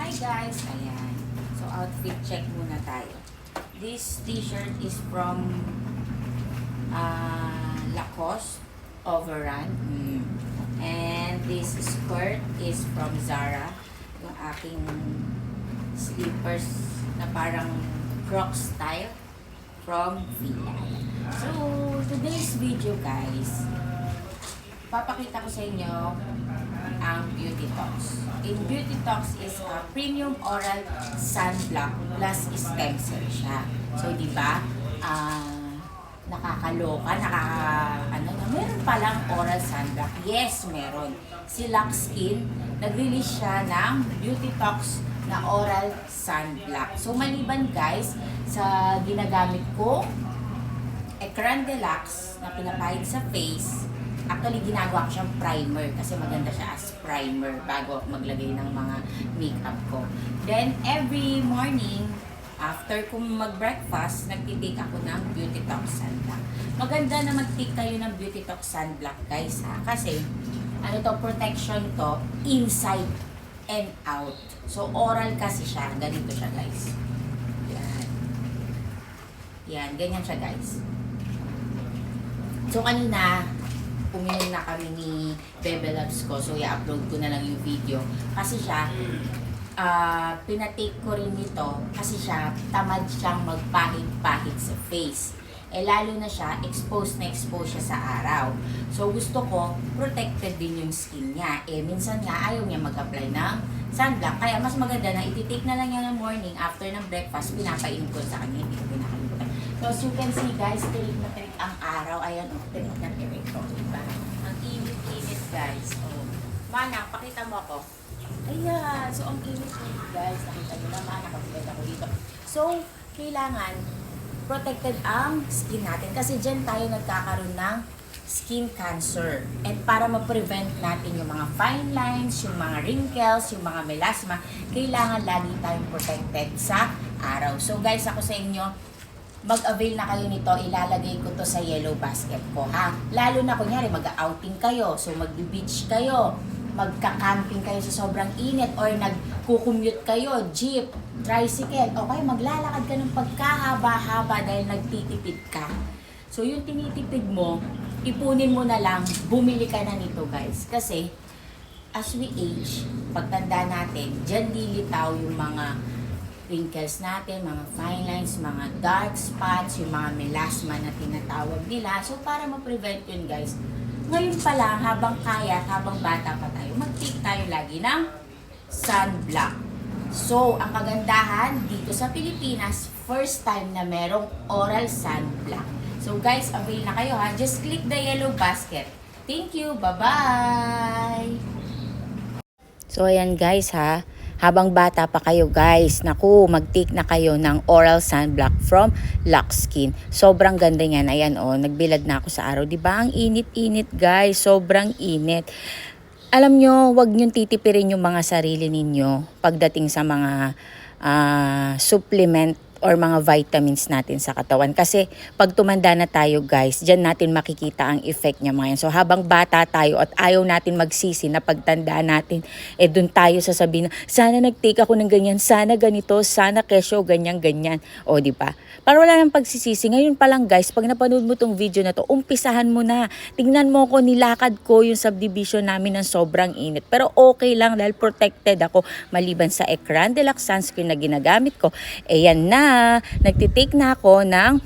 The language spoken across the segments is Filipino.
Hi guys! Ayan. So outfit check muna tayo. This t-shirt is from Lacoste Overrun. And this skirt is from Zara. Yung aking slippers na parang Crocs style from Villa. So today's video guys, papakita ko sa inyo ang Beauty Talks. In Beauty Talks is a premium oral sunblock plus stem cell siya. So, di ba? Nakakaloka, meron palang oral sunblock. Yes, meron. Si Lux Skin, nag-release siya ng Beauty Talks na oral sunblock. So, maliban guys, sa ginagamit ko, Ecran Deluxe na pinapahid sa face. Actually, ginagawa ko siyang primer kasi maganda siya as primer bago maglagay ng mga makeup ko. Then, every morning, after kong mag-breakfast, nagtitake ako ng Beauty Talk Sunblock. Maganda na mag-take kayo ng Beauty Talk Sunblock, guys, ha? Kasi, protection to, inside and out. So, oral kasi siya. Ganito siya, guys. Yan. Yan, ganyan siya, guys. So, kanina, uminom na kami ni Bebe Loves ko. So, i-upload ko na lang yung video. Kasi siya, pinatake ko rin nito kasi siya, tamad siyang magpahid-pahid sa face. Eh, lalo na siya, exposed siya sa araw. So, gusto ko, protected din yung skin niya. Eh, minsan nga, ayaw niya mag-apply ng sunblock. Kaya, mas maganda na ititake na lang niya ng morning after ng breakfast, pinapainom ko sa kanya, hindi ko pinakalimutan. So, as you can see, guys, tirik na tirik ang araw. Ayan, tirik na tirik ko. Diba? Ang init-init, guys. Oh. Mana, pakita mo ako. Ayan. So, ang init-init, guys. Nakita nyo naman, nakapagod ako dito. So, kailangan protected ang skin natin. Kasi dyan tayo nagkakaroon ng skin cancer. And para ma-prevent natin yung mga fine lines, yung mga wrinkles, yung mga melasma, kailangan lagi tayong protected sa araw. So, guys, ako sa inyo, mag-avail na kayo nito, ilalagay ko to sa yellow basket ko, ha? Lalo na, kunyari, mag-outing kayo, so mag-beach kayo, magka-camping kayo sa sobrang init, or nag-commute kayo, jeep, tricycle, o kaya maglalakad ka ng pagkahaba-haba dahil nagtitipid ka. So, yung tinitipid mo, ipunin mo na lang, bumili ka na nito, guys. Kasi, as we age, pagtanda natin, dyan lilitaw yung mga wrinkles natin, mga fine lines, mga dark spots, yung mga melasma na tinatawag nila. So, para ma-prevent yun, guys, ngayon pa lang, habang kaya, habang bata pa tayo, mag-take tayo lagi ng sunblock. So, ang kagandahan dito sa Pilipinas, first time na merong oral sunblock. So, guys, avail na kayo, ha? Just click the yellow basket. Thank you. Bye-bye! So, ayan, guys, ha? Habang bata pa kayo guys, naku, mag-take na kayo ng oral sunblock from Lux Skin. Sobrang ganda niyan. Ayan nagbilad na ako sa araw. Diba? Ang init-init guys, sobrang init. Alam nyo, wag nyo titipirin yung mga sarili ninyo pagdating sa mga supplement or mga vitamins natin sa katawan. Kasi pag tumanda na tayo guys, dyan natin makikita ang effect niya mga yan. So habang bata tayo at ayaw natin magsisi na pagtanda natin, dun tayo sasabihin na, sana nag-take ako ng ganyan, sana ganito, sana kesyo, ganyan-ganyan. O diba? Para wala nang pagsisisi. Ngayon pa lang guys, pag napanood mo tong video na to, umpisahan mo na. Tingnan mo ko, nilakad ko yung subdivision namin ng sobrang init. Pero okay lang dahil protected ako maliban sa Ecran Deluxe sunscreen na ginagamit ko. Yan na. Nagtitake na ako ng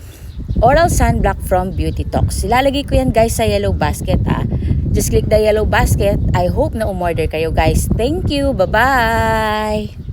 oral sunblock from Beauty Talks. Ilalagay ko yan guys sa yellow basket, ha. Just click the yellow basket. I hope na umorder kayo guys. Thank you. Bye-bye!